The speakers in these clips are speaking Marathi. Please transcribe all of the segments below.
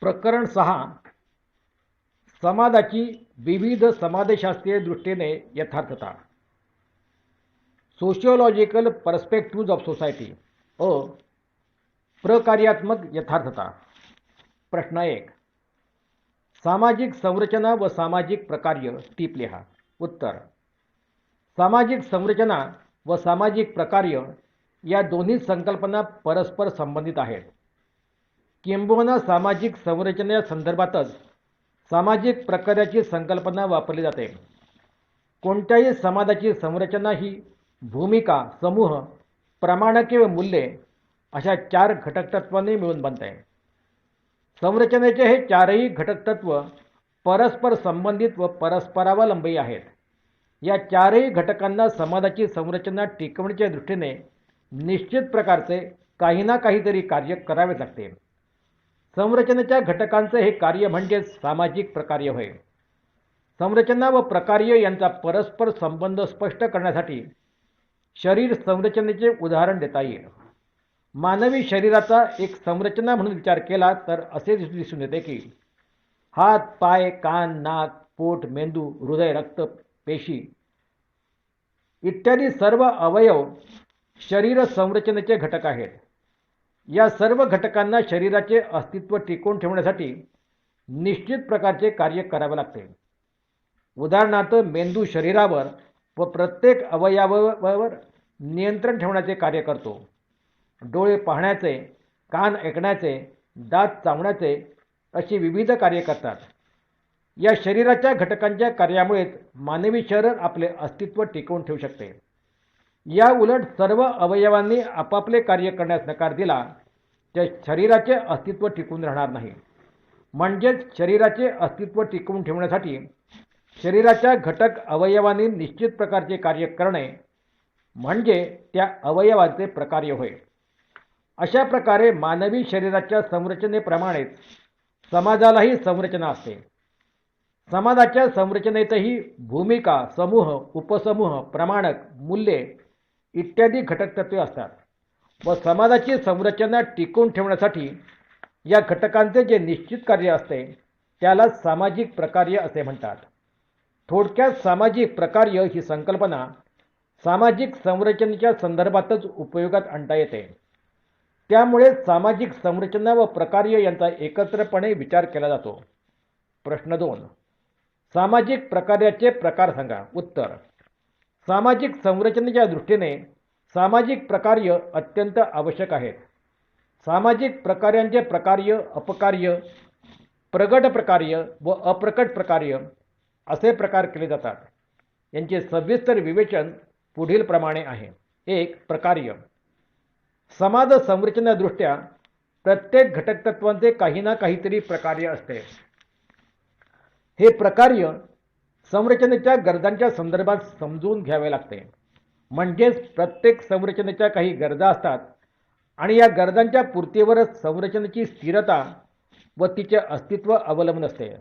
प्रकरण 6. समाजाची विविध समाजशास्त्रीय दृष्टीने यथार्थता. Sociological पर्स्पेक्टिव्ज of society. अ. प्रकार्यात्मक यथार्थता. प्रश्न 1. सामाजिक संरचना व सामाजिक प्रकार्य टीप लिहा. उत्तर. सामाजिक संरचना व सामाजिक प्रकार्य या दोन्ही संकल्पना परस्पर संबंधित आहेत. किंबहुना सामाजिक संरचनेच्या संदर्भातच सामाजिक प्रकार्याची संकल्पना वापरली जाते. कोणत्याही समाजाची संरचना ही भूमिका, समूह, प्रमाणके व मूल्ये अशा 4 घटकतत्वांनी मिळून बनते. संरचनेचे हे 4ही घटकतत्व परस्पर संबंधित व परस्परावलंबी आहेत. या 4ही घटकांना समाजाची संरचना टिकवण्याच्या दृष्टीने निश्चित प्रकारचे काही ना काहीतरी कार्य करावे लागते. संरचनेच्या घटकांचे हे कार्य म्हणजेच सामाजिक प्रकार्य होय. संरचना व प्रकार्य यांचा परस्पर संबंध स्पष्ट करण्यासाठी शरीर संरचनेचे उदाहरण देता येईल. मानवी शरीराचा एक संरचना म्हणून विचार केला तर असे दिसून येते की हात, पाय, कान, नाक, पोट, मेंदू, हृदय, रक्त, पेशी इत्यादी सर्व अवयव शरीर संरचनेचे घटक आहेत. या सर्व घटकांना शरीराचे अस्तित्व टिकवून ठेवण्यासाठी निश्चित प्रकारचे कार्य करावे लागते. उदाहरणार्थ मेंदू शरीरावर व प्रत्येक अवयवावर नियंत्रण ठेवण्याचे कार्य करतो. डोळे पाहण्याचे, कान ऐकण्याचे, दात चावण्याचे अशी विविध कार्य करतात. या शरीराच्या घटकांच्या कार्यामुळेच मानवी शरीर आपले अस्तित्व टिकवून ठेवू शकते. या उलट सर्व अवयवांनी आपापले कार्य करण्यास नकार दिला तर शरीराचे अस्तित्व टिकून राहणार नाही. म्हणजेच शरीराचे अस्तित्व टिकवून ठेवण्यासाठी शरीराच्या घटक अवयवांनी निश्चित प्रकारचे कार्य करणे म्हणजे त्या अवयवाचे प्रकार्य होय. अशा प्रकारे मानवी शरीराच्या संरचनेप्रमाणेच समाजालाही संरचना असते. समाजाच्या संरचनेतही भूमिका, समूह, उपसमूह, प्रमाणक, मूल्ये इत्यादी घटकतत्वे असतात व समाजाची संरचना टिकवून ठेवण्यासाठी या घटकांचे जे निश्चित कार्य असते त्याला सामाजिक प्रकार्य असे म्हणतात. थोडक्यात सामाजिक प्रकार्य ही संकल्पना सामाजिक संरचनेच्या संदर्भातच उपयोगात आणता येते. त्यामुळे सामाजिक संरचना व प्रकार्य यांचा एकत्रपणे विचार केला जातो. प्रश्न 2. सामाजिक प्रकार्याचे प्रकार सांगा. उत्तर. सामाजिक संरचनेच्या दृष्टीने सामाजिक प्रकार्य अत्यंत आवश्यक आहेत. सामाजिक प्रकार्यांचे प्रकार्य, अपकार्य, प्रगट प्रकार्य व अप्रकट प्रकार्य असे प्रकार केले जातात. यांचे सविस्तर विवेचन पुढील प्रमाणे आहे. 1. प्रकार्य. समाज संरचनादृष्ट्या प्रत्येक घटकतत्वांचे काही ना काहीतरी प्रकार्य असते. हे प्रकार्य संरचनेच्या गरजांच्या संदर्भात समजून घ्यावे लागते. म्हणजेच प्रत्येक संरचनेच्या काही गरजा असतात आणि या गरजांच्या पूर्तीवरच संरचनेची स्थिरता व तिचे अस्तित्व अवलंबून असते.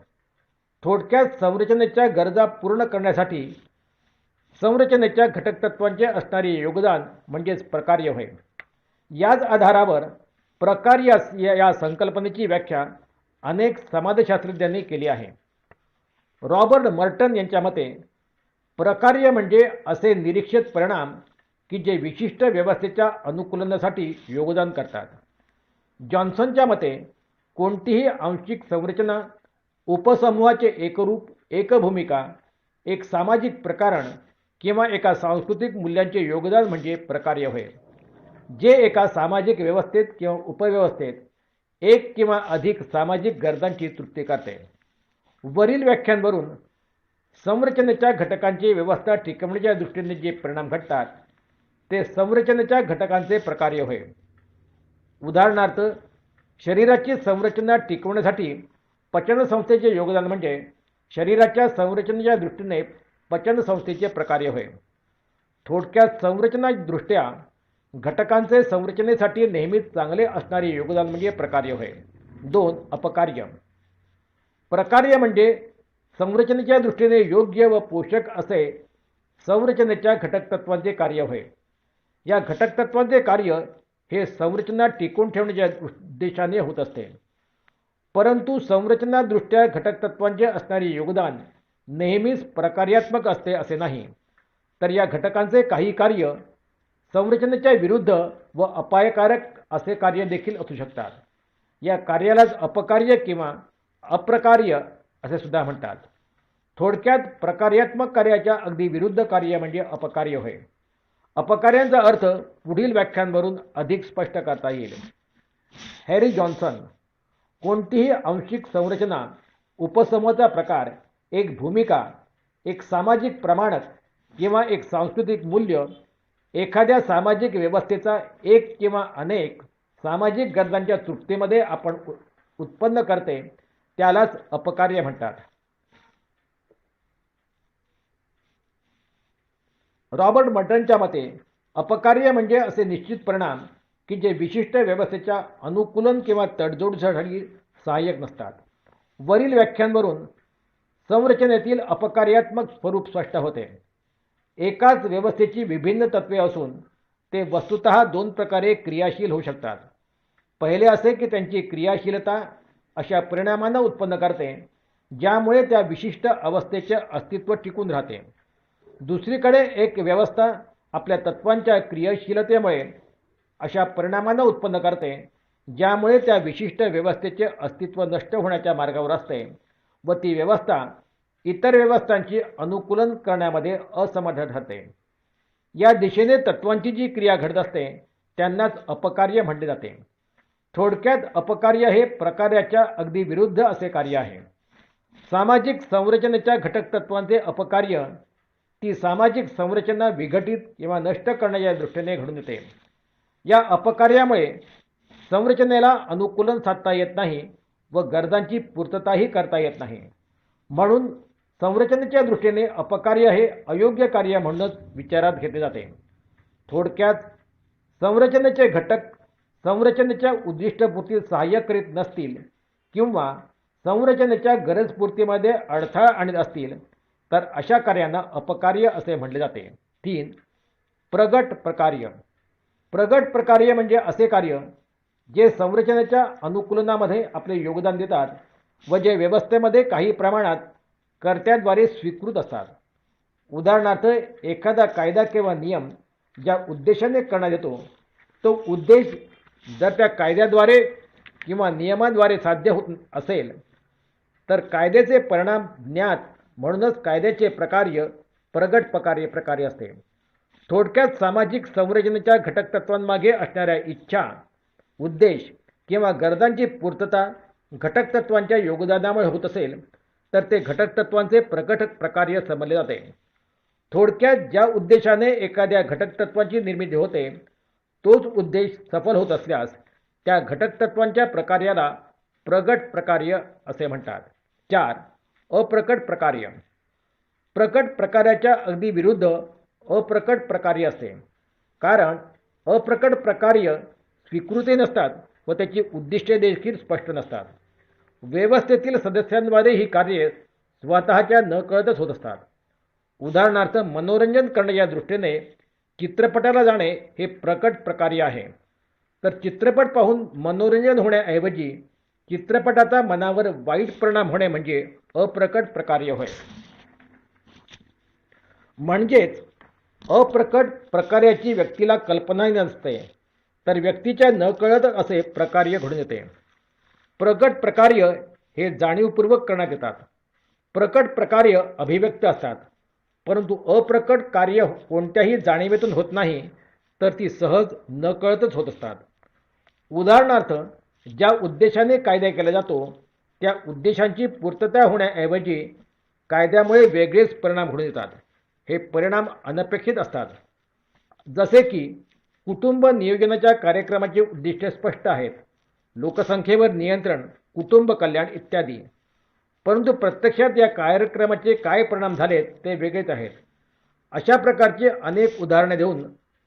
थोडक्यात संरचनेच्या गरजा पूर्ण करण्यासाठी संरचनेच्या घटकतत्वांचे असणारे योगदान म्हणजेच प्रकार्य होय. याच आधारावर प्रकार्य या संकल्पनेची व्याख्या अनेक समाजशास्त्रज्ञांनी केली आहे. रॉबर्ट मर्टन यांच्या मते प्रकार्य म्हणजे असे निरीक्षित परिणाम की जे विशिष्ट व्यवस्थेच्या अनुकूलनासाठी योगदान करतात. जॉन्सनच्या मते कोणतीही आंशिक संरचना, उपसमूहाचे एकरूप, एकभूमिका, एक सामाजिक प्रकरण किंवा एका सांस्कृतिक मूल्यांचे योगदान म्हणजे प्रकार्य होय, जे एका सामाजिक व्यवस्थेत किंवा उपव्यवस्थेत एक किंवा अधिक सामाजिक गरजांची तृप्ती करते. वरील व्याख्यांवरून संरचनेच्या घटकांची व्यवस्था टिकवण्याच्या दृष्टीने जे परिणाम घडतात ते संरचनेच्या घटकांचे प्रकार्य होय. उदाहरणार्थ शरीराची संरचना टिकवण्यासाठी पचनसंस्थेचे योगदान म्हणजे शरीराच्या संरचनेच्या दृष्टीने पचनसंस्थेचे प्रकार्य होय. थोडक्यात संरचनादृष्ट्या घटकांचे संरचनेसाठी नेहमीच चांगले असणारे योगदान म्हणजे प्रकार्य होय. 2. अपकार्य. प्रकार्य म्हणजे संरचनेच्या दृष्टीने योग्य व पोषक असे संरचनेच्या घटकतत्वांचे कार्य होय. या घटकतत्वांचे कार्य हे संरचना टिकवून ठेवण्याच्या उद्देशाने होत असते. परंतु संरचनादृष्ट्या घटक तत्वांचे असणारे योगदान नेहमीच प्रकार्यात्मक असते असे नाही, तर या घटकांचे काही कार्य संरचनेच्या विरुद्ध व अपायकारक असे कार्य देखील असू शकतात. या कार्यालाच अपकार्य किंवा अप्रकार्य असे सुद्धा म्हणतात. थोडक्यात प्रकार्यात्मक कार्याच्या अगदी विरुद्ध कार्य म्हणजे अपकार्य होय. अपकार्यांचा अर्थ पुढील व्याख्यानावरून अधिक स्पष्ट करता येईल. हॅरी जॉन्सन, कोणतीही आंशिक संरचना, उपसमूहाचा प्रकार, एक भूमिका, एक सामाजिक प्रमाणक किंवा एक सांस्कृतिक मूल्य एखाद्या सामाजिक व्यवस्थेचा एक किंवा अनेक सामाजिक गरजांच्या तृप्तीमध्ये आपण उत्पन्न करते त्यालाच अपकार्य म्हणतात. रॉबर्ट मर्टनच्या मते अपकार्य म्हणजे असे निश्चित परिणाम की जे विशिष्ट व्यवस्थेच्या अनुकूलन किंवा तडजोडीसाठी सहाय्यक नसतात. वरील व्याख्यानावरून संरचनेतील अपकार्यात्मक स्वरूप स्पष्ट होते. एकाच व्यवस्थेची विभिन्न तत्त्वे असून ते वस्तुतः दोन प्रकारे क्रियाशील होऊ शकतात. पहिले असे की त्यांची क्रियाशीलता अशा परिणामांना उत्पन्न करते ज्यामुळे त्या विशिष्ट अवस्थेचे अस्तित्व टिकून राहते. दुसरीकडे एक व्यवस्था आपल्या तत्वांच्या क्रियाशीलतेमुळे अशा परिणामांना उत्पन्न करते ज्यामुळे त्या विशिष्ट व्यवस्थेचे अस्तित्व नष्ट होण्याच्या मार्गावर असते व ती व्यवस्था इतर व्यवस्थांची अनुकूलन करण्यामध्ये असमर्थ ठरते. या दिशेने तत्वांची जी क्रिया घडत असते त्यांनाच अपकार्य म्हटले जाते. थोडक्यात अपकार्य हे प्रकार्याच्या अगदी विरुद्ध असे कार्य आहे. सामाजिक संरचनेच्या घटक तत्वांचे अपकार्य ती सामाजिक संरचना विघटित किंवा नष्ट करण्याच्या दृष्टीने घडून येते. या अपकार्यामुळे संरचनेला अनुकूलन साधता येत नाही व गरजांची पूर्तताही करता येत नाही. म्हणून संरचनेच्या दृष्टीने अपकार्य हे अयोग्य कार्य म्हणूनच विचारात घेतले जाते. थोडक्यात संरचनेचे घटक संरचनेच्या उद्दिष्टपूर्तीस सहाय्य करीत नसतील किंवा संरचनेच्या गरजपूर्तीमध्ये अडथळा आणत असतील तर अशा कार्यांना अपकार्य असे म्हटले जाते. 3. प्रगट प्रकार्य. प्रगट प्रकार्य म्हणजे असे कार्य जे संरचनेच्या अनुकूलनामध्ये आपले योगदान देतात व जे व्यवस्थेमध्ये काही प्रमाणात कर्त्याद्वारे स्वीकृत असतात. उदाहरणार्थ एखादा कायदा किंवा नियम ज्या उद्देशाने करण्यात येतो तो उद्देश जर त्या कायद्याद्वारे किंवा नियमाद्वारे साध्य होत असेल तर कायद्याचे परिणाम ज्ञात, म्हणूनच कायद्याचे प्रकार्य प्रगट प्रकार्य असते. थोडक्यात सामाजिक संरचनेच्या घटक तत्वांमागे असणाऱ्या इच्छा, उद्देश किंवा गरजांची पूर्तता घटक तत्वांच्या योगदानामुळे होत असेल तर ते घटक तत्वांचे प्रगट प्रकार्य समजले जाते. थोडक्यात ज्या उद्देशाने एखाद्या घटक तत्वांची निर्मिती होते तोच उद्देश सफल होत असल्यास त्या घटक तत्वांच्या प्रकार्याला प्रगट प्रकार्य असे म्हणतात. 4. अप्रकट प्रकार्य. प्रकट प्रकार्याच्या अगदी विरुद्ध अप्रकट प्रकार्य असते. कारण अप्रकट प्रकार्य स्वीकृती नसतात व त्याची उद्दिष्टे देखील स्पष्ट नसतात. व्यवस्थेतील सदस्यांद्वारे ही कार्ये स्वतःच्या नकळतच होत असतात. उदाहरणार्थ मनोरंजन करण्याच्या दृष्टीने चित्रपटाला जाणे हे प्रकट प्रकार्य आहे, तर चित्रपट पाहून मनोरंजन होण्याऐवजी चित्रपटाचा मनावर वाईट परिणाम होणे म्हणजे अप्रकट प्रकार्य होय. म्हणजेच अप्रकट प्रकार्याची व्यक्तीला कल्पनाही नसते तर व्यक्तीच्या नकळत असे प्रकार्य घडून येते. प्रकट प्रकार्य हे जाणीवपूर्वक करण्यात येतात. प्रकट प्रकार्य अभिव्यक्त असतात, परंतु अप्रकट कार्य कोणत्याही जाणीवेतून होत नाही तर ती सहज नकळतच होत असतात. उदाहरणार्थ ज्या उद्देशाने कायदा केला जातो त्या उद्देशांची पूर्तता होण्याऐवजी कायद्यामुळे वेगळेच परिणाम घडून येतात. हे परिणाम अनपेक्षित असतात. जसे की कुटुंब नियोजनाच्या कार्यक्रमाची उद्दिष्टे स्पष्ट आहेत, लोकसंख्येवर नियंत्रण, कुटुंब कल्याण इत्यादी, परंतु प्रत्यक्षात या कार्यक्रमाचे काय परिणाम झालेत ते वेगळेच आहेत. अशा प्रकारचे अनेक उदाहरणे देऊन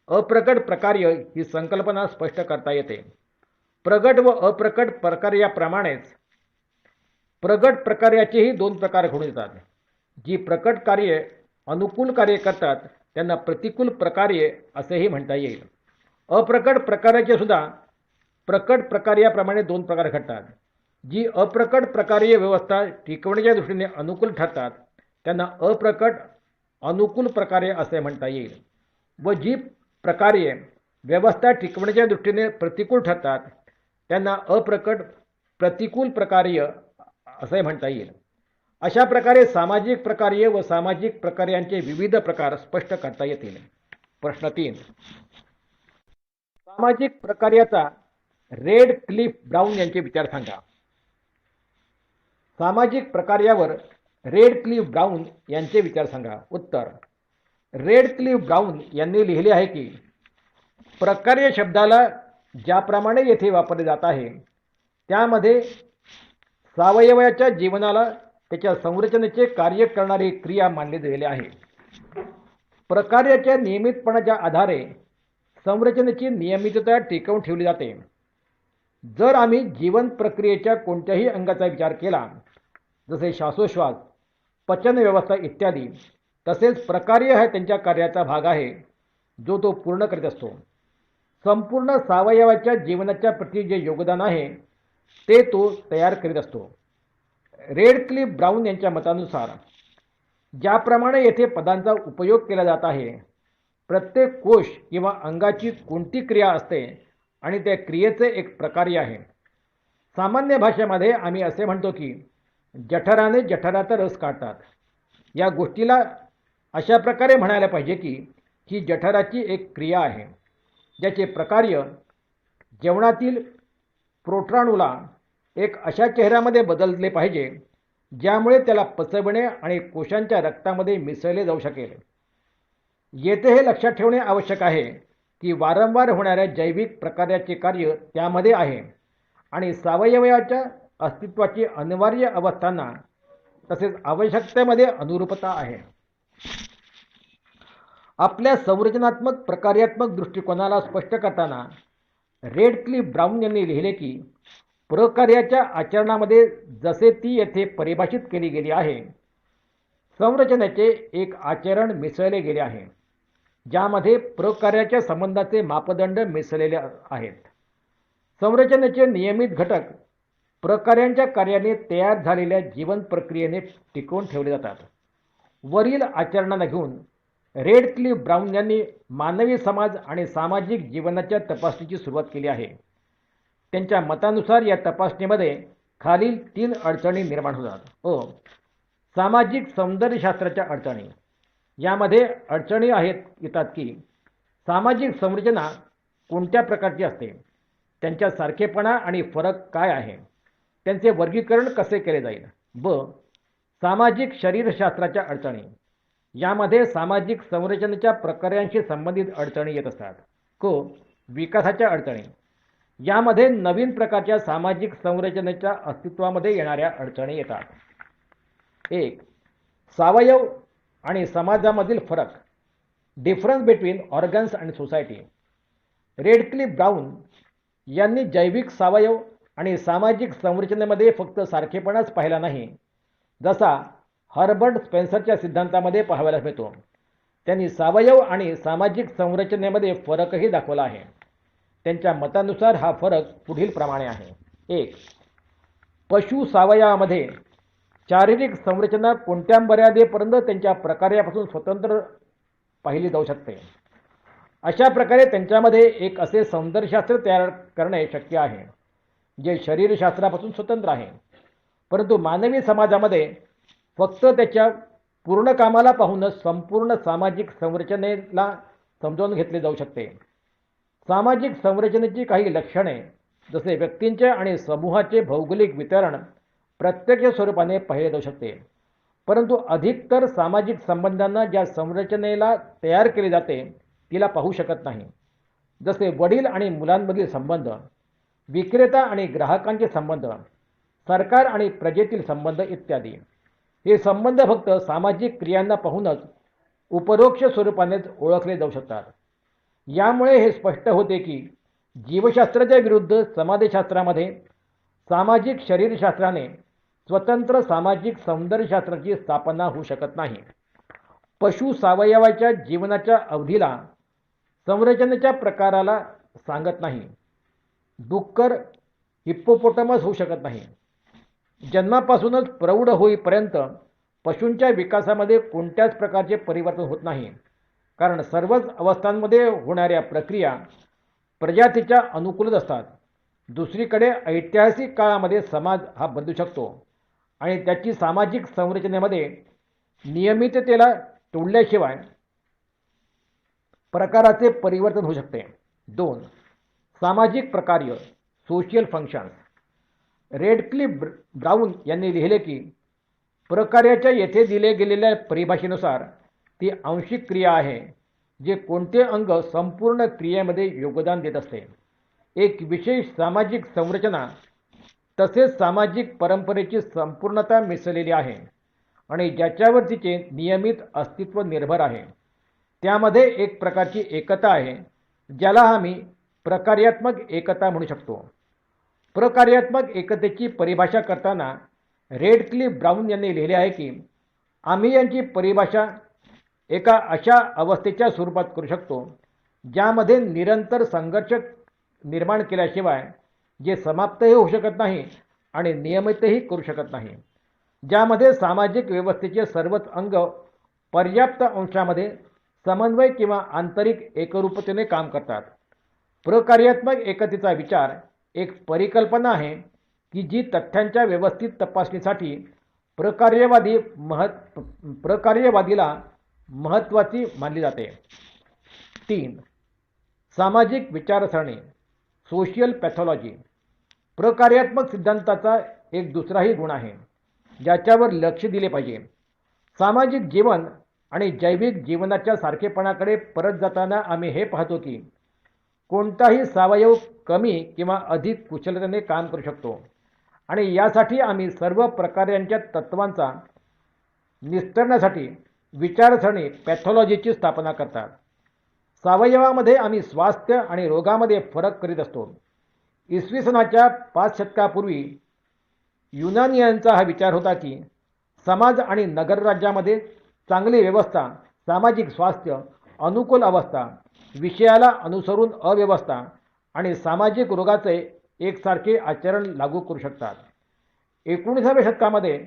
अप्रकट प्रकार्य ही संकल्पना स्पष्ट करता येते. प्रगट व अप्रकट प्रकार्याप्रमाणेच प्रगट प्रकार्याचेही दोन प्रकार घडून येतात. जी प्रकट कार्ये अनुकूल कार्य करतात त्यांना प्रतिकूल प्रकार्ये असेही म्हणता येईल. अप्रकट प्रकाराचे सुद्धा प्रकट प्रकार्याप्रमाणे दोन प्रकार घडतात. जी अप्रकट प्रकारीय व्यवस्था टिकवण्याच्या दृष्टीने अनुकूल ठरतात त्यांना अप्रकट अनुकूल प्रकार्य असे म्हणता येईल व जी प्रकार्ये व्यवस्था टिकवण्याच्या दृष्टीने प्रतिकूल ठरतात त्यांना अप्रकट प्रतिकूल प्रकार्य असे म्हणता येईल. अशा प्रकारे सामाजिक प्रकार्य व सामाजिक प्रकार्यांचे विविध प्रकार स्पष्ट करता येतील. प्रश्न 3. सामाजिक प्रकार्याचा रेड क्लिफ ब्राउन यांचे विचार सांगा. सामाजिक प्रकार्यावर रेड क्लिफ ब्राउन यांचे विचार सांगा. उत्तर. रेड क्लिफ ब्राउन यांनी लिहिले आहे की प्रकार्य शब्दाला ज्याप्रमाणे येथे वापरले जात आहे त्यामध्ये सावयवाच्या जीवनाला त्याच्या संरचनेचे कार्य करणारी क्रिया मानले गेले आहे. प्रकार्याच्या नियमितपणाच्या आधारे संरचनेची नियमितता टिकवून ठेवली जाते. जर आम्ही जीवन प्रक्रियेच्या कोणत्याही अंगाचा विचार केला जसे श्वासोश्वास पचन व्यवस्था इत्यादी तसेच प्रकार्य हा त्यांच्या कार्याचा भाग आहे जो तो पूर्ण करीत असतो. संपूर्ण सावयवाच्या जीवनाच्या प्रती जे योगदान आहे ते तो तयार करीत असतो. रेड क्लिफ ब्राउन यांच्या मतानुसार ज्याप्रमाणे येथे पदांचा उपयोग केला जात आहे प्रत्येक कोश किंवा अंगाची कोणती क्रिया असते आणि त्या क्रियेचे एक प्रकार्य आहे. सामान्य भाषेमध्ये आम्ही असे म्हणतो की जठराने जठराचा रस काढतात. या गोष्टीला अशा प्रकारे म्हणायला पाहिजे की ही जठराची एक क्रिया आहे ज्याचे प्रकार्य जेवणातील प्रोट्राणूला एक अशा चेहऱ्यामध्ये बदलले पाहिजे ज्यामुळे त्याला पचवणे आणि कोशांच्या रक्तामध्ये मिसळले जाऊ शकेल. येथे हे लक्षात ठेवणे आवश्यक आहे की वारंवार होणाऱ्या जैविक प्रकार्याचे कार्य त्यामध्ये आहे आणि सावयवाच्या अस्तित्वाची अनिवार्य अवस्थांना तसेच आवश्यकतेमध्ये अनुरूपता आहे. आपल्या संरचनात्मक प्रकार्यात्मक दृष्टिकोनाला स्पष्ट करताना रेड क्लिफ ब्राउन यांनी लिहिले की प्रकार्याच्या आचरणामध्ये जसे ती येथे परिभाषित केली गेली आहे संरचनेचे एक आचरण मिसळले गेले आहे ज्यामध्ये प्रकार्याच्या संबंधाचे मापदंड मिसळलेले आहेत. संरचनेचे नियमित घटक प्रकार्यांच्या कार्याने तयार झालेल्या जीवन प्रक्रियेने टिकवून ठेवले जातात. वरील आचरणाला घेऊन रेड क्लिफ ब्राउन यांनी मानवी समाज आणि सामाजिक जीवनाच्या तपासणीची सुरुवात केली आहे. त्यांच्या मतानुसार या तपासणीमध्ये खालील 3 अडचणी निर्माण होतात. सामाजिक सौंदर्यशास्त्राच्या अडचणी. यामध्ये अडचणी येतात की सामाजिक संरचना कोणत्या प्रकारची असते, त्यांच्या सारखेपणा आणि फरक काय आहे, त्यांचे वर्गीकरण कसे केले जाईल. सामाजिक शरीरशास्त्राच्या अडचणी. यामध्ये सामाजिक संरचनेच्या प्रकारांशी संबंधित अडचणी येत असतात. विकासाच्या अडचणी. यामध्ये नवीन प्रकारच्या सामाजिक संरचनेच्या अस्तित्वामध्ये येणाऱ्या अडचणी येतात. 1. सावयव आणि समाजामधील फरक. Difference between organs and society. Red Cliff brown यांनी जैविक सावयव आणि सामाजिक संरचनेमध्ये फक्त सारखेपणाच पाहिला नाही जसा हर्बर्ट स्पेन्सरच्या सिद्धांतामध्ये पाहायला मिळतो. त्यांनी सावयव आणि सामाजिक संरचनेमध्ये फरकही दाखवला आहे. त्यांच्या मतानुसार हा फरक पुढील प्रमाणे आहे. 1. पशु सावयवामध्ये शारीरिक संरचना कोणत्या मर्यादेपर्यंत त्यांच्या प्रकारापासून स्वतंत्र पाहिली जाऊ शकते. अशा प्रकारे त्यांच्यामध्ये एक असे सौंदर्यशास्त्र तयार करणे शक्य आहे जे शरीरशास्त्रापासून स्वतंत्र आहे. परंतु मानवी समाजामध्ये फक्त त्याच्या पूर्ण कामाला पाहूनच संपूर्ण सामाजिक संरचनेला समजावून घेतले जाऊ शकते. सामाजिक संरचनेची काही लक्षणे जसे व्यक्तींचे आणि समूहाचे भौगोलिक वितरण प्रत्यक्ष स्वरूपाने पाहिले जाऊ शकते. परंतु अधिकतर सामाजिक संबंधांना ज्या संरचनेला तयार केले जाते तिला पाहू शकत नाही. जसे वडील आणि मुलांमधील संबंध, विक्रेता आणि ग्राहकांचे संबंध, सरकार आणि प्रजेतील संबंध इत्यादी. हे संबंध फक्त सामाजिक क्रियांना पाहूनच उपरोक्ष स्वरूपानेच ओळखले जाऊ शकतात. यामुळे हे स्पष्ट होते की जीवशास्त्राच्या विरुद्ध समाजशास्त्रामध्ये सामाजिक शरीरशास्त्राने स्वतंत्र सामाजिक सौंदर्यशास्त्राची स्थापना होऊ शकत नाही. पशु सावयवाच्या जीवनाच्या अवधीला संरचनेच्या प्रकाराला सांगत नाही. डुक्कर हिप्पोपोटामस होऊ शकत नाही. जन्मापासूनच प्रौढ होईपर्यंत पशूंच्या विकासामध्ये कोणत्याच प्रकारचे परिवर्तन होत नाही, कारण सर्वच अवस्थांमध्ये होणाऱ्या प्रक्रिया प्रजातीच्या अनुकूलच असतात. दुसरीकडे ऐतिहासिक काळामध्ये समाज हा बदलू शकतो आणि त्याची सामाजिक संरचनेमध्ये नियमिततेला तोडल्याशिवाय प्रकाराचे परिवर्तन होऊ शकते. 2. सामाजिक प्रकार्य सोशियल फंक्शन्स. रेडक्लिफ ब्राऊन यांनी लिहिले की प्रकार्याच्या येथे दिले गेलेल्या परिभाषेनुसार ती आंशिक क्रिया आहे जे कोणते अंग संपूर्ण क्रियेमध्ये योगदान देत असते. एक विशेष सामाजिक संरचना तसेच सामाजिक परंपरेची संपूर्णता मिसळलेली आहे आणि ज्याच्यावर तिचे नियमित अस्तित्व निर्भर आहे. त्यामध्ये एक प्रकारची एकता आहे ज्याला आम्ही प्रकार्यात्मक एकता म्हणू शकतो. प्रकार्यात्मक एकतेची परिभाषा करताना रेडक्लिफ ब्राऊन यांनी लिहिले आहे की आम्ही यांची परिभाषा एका अशा अवस्थेच्या स्वरूपात करू शकतो ज्यामध्ये निरंतर संघर्ष निर्माण केल्याशिवाय जे समाप्तही होऊ शकत नाही आणि नियमितही करू शकत नाही, ज्यामध्ये सामाजिक व्यवस्थेचे सर्वच अंग पर्याप्त अंशामध्ये समन्वय किंवा आंतरिक एकरूपतेने काम करतात. प्रकार्यात्मक एकतेचा विचार एक परिकल्पना आहे की जी तथ्यांच्या व्यवस्थित तपासणीसाठी प्रकार्यवादीला महत्त्वाची मानली जाते. 3. सामाजिक विचारसरणी सोशियल पॅथॉलॉजी. प्रकार्यात्मक सिद्धांताचा एक दुसराही गुण आहे ज्याच्यावर लक्ष दिले पाहिजे. सामाजिक जीवन आणि जैविक जीवनाच्या सारखेपणाकडे परत जाताना आम्ही हे पाहतो की कोणताही सावयव कमी किंवा अधिक कुशलतेने काम करू शकतो आणि यासाठी आम्ही सर्व प्रकारांच्या तत्त्वांचा निस्तरण्यासाठी विचारसरणी पॅथॉलॉजीची स्थापना करतात. सावयवामध्ये आम्ही स्वास्थ्य आणि रोगामध्ये फरक करीत असतो. इसवी सनाच्या 5 शतकापूर्वी युनानियांचा हा विचार होता की समाज आणि नगरराज्यामध्ये चांगली व्यवस्था, सामाजिक स्वास्थ्य, अनुकूल अवस्था, विषयाला अनुसरून अव्यवस्था आणि सामाजिक रोगाचे एकसारखे आचरण लागू करू शकतात. 19व्या शतकामध्ये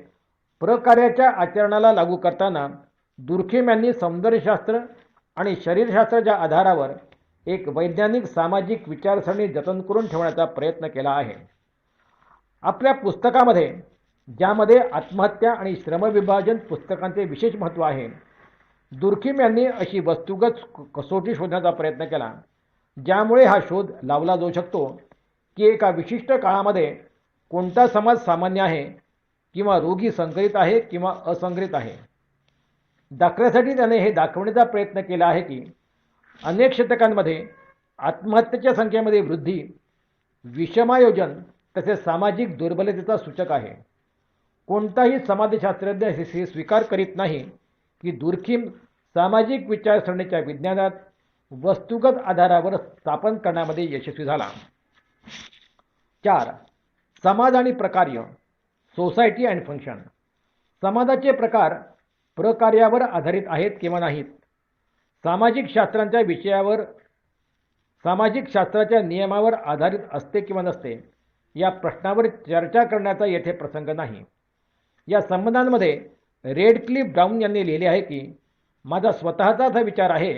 प्रकार्याच्या आचरणाला लागू करताना दुर्खिम यांनी सौंदर्यशास्त्र आणि शरीरशास्त्राच्या आधारावर एक वैज्ञानिक सामाजिक विचारसरणी जतन करून ठेवण्याचा प्रयत्न केला आहे. आपल्या पुस्तकामध्ये, ज्यामध्ये आत्महत्या आणि श्रमविभाजन पुस्तकांचे विशेष महत्त्व आहे, दुर्खिम यांनी अशी वस्तुगत कसोटी शोधण्याचा प्रयत्न केला ज्यामुळे हा शोध लावला जाऊ शकतो की एका विशिष्ट काळामध्ये कोणता समाज सामान्य आहे किंवा रोगी संकरित आहे किंवा असंकरित आहे. दाखल्यासाठी त्याने हे दाखवण्याचा प्रयत्न केला आहे की अनेक शतकांमध्ये आत्महत्येच्या संख्येमध्ये वृद्धी विषमायोजन तसेच सामाजिक दुर्बलतेचा सूचक आहे. कोणताही समाजशास्त्रज्ञ हे स्वीकार करीत नाही की दुर्खिम सामाजिक विचारसरणीच्या विज्ञानात वस्तुगत आधारावर स्थापन करण्यामध्ये यशस्वी झाला. 4. समाज आणि प्रकार्य सोसायटी अँड फंक्शन. समाजाचे प्रकार प्रकार्यावर आधारित आहेत किंवा नाहीत, सामाजिक शास्त्राच्या नियमावर आधारित असते किंवा नसते, या प्रश्नावर चर्चा करण्याचा येथे प्रसंग नाही. या संबंधांमध्ये रेडक्लिफ ब्राऊन यांनी लिहिले आहे की माझा स्वतःचाच हा विचार आहे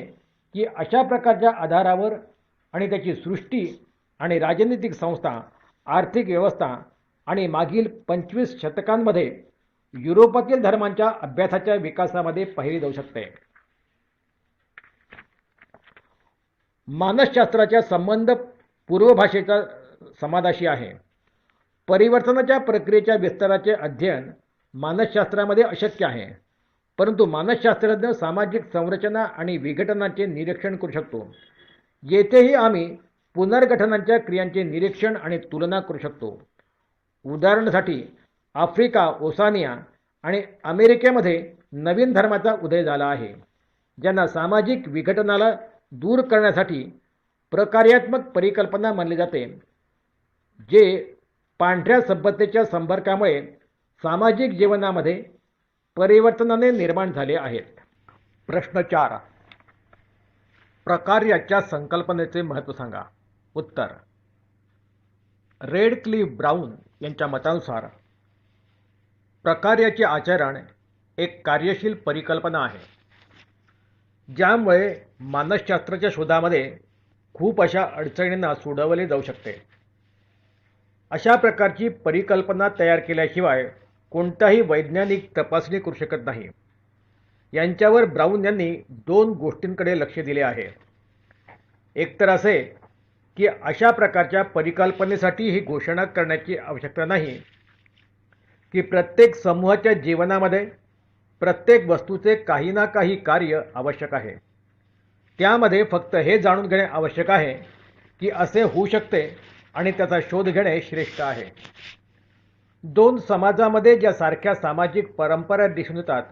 की अशा प्रकारच्या आधारावर आणि त्याची सृष्टी आणि राजनीतिक संस्था, आर्थिक व्यवस्था आणि मागील 25 शतकांमध्ये युरोपातील धर्मांच्या अभ्यासाच्या विकासामध्ये पाहिली जाऊ शकते. मानसशास्त्राचा संबंध पूर्वभाषेचा समाजाशी आहे. परिवर्तनाच्या प्रक्रियेच्या विस्ताराचे अध्ययन मानसशास्त्रामध्ये अशक्य आहे, परंतु मानसशास्त्रज्ञ सामाजिक संरचना आणि विघटनाचे निरीक्षण करू शकतो. येथेही आम्ही पुनर्गठनाच्या क्रियांचे निरीक्षण आणि तुलना करू शकतो. उदाहरणासाठी आफ्रिका, ओसानिया आणि अमेरिकेमध्ये नवीन धर्माचा उदय झाला आहे, ज्यांना सामाजिक विघटनाला दूर करण्यासाठी प्रकार्यात्मक परिकल्पना मानली जाते, जे पांढऱ्या सभ्यतेच्या संपर्कामुळे सामाजिक जीवनामध्ये परिवर्तनाने निर्माण झाले आहेत. प्रश्न 4. प्रकार्याच्या संकल्पनेचे महत्त्व सांगा. उत्तर. रेडक्लिफ ब्राऊन यांच्या मतानुसार प्रकार्याचे आचरण एक कार्यशील परिकल्पना आहे, ज्यामुळे मानसशास्त्राच्या शोधामध्ये खूप अशा अडचणींना सोडवले जाऊ शकते. अशा प्रकारची परिकल्पना तयार केल्याशिवाय कोणताही वैज्ञानिक तपासणी करू शकत नाही. यांच्यावर ब्राऊन यांनी 2 गोष्टींकडे लक्ष दिले आहे. एकतर असे की अशा प्रकारच्या परिकल्पनेसाठी ही घोषणा करण्याची आवश्यकता नाही की प्रत्येक समूहाच्या जीवनामध्ये प्रत्येक वस्तूचे काही ना काही कार्य आवश्यक आहे. त्यामध्ये फक्त हे जाणून घेणे आवश्यक आहे की असे होऊ शकते आणि त्याचा शोध घेणे श्रेष्ठ आहे. 2 समाजामध्ये ज्या सारख्या सामाजिक परंपरा दिसून येतात,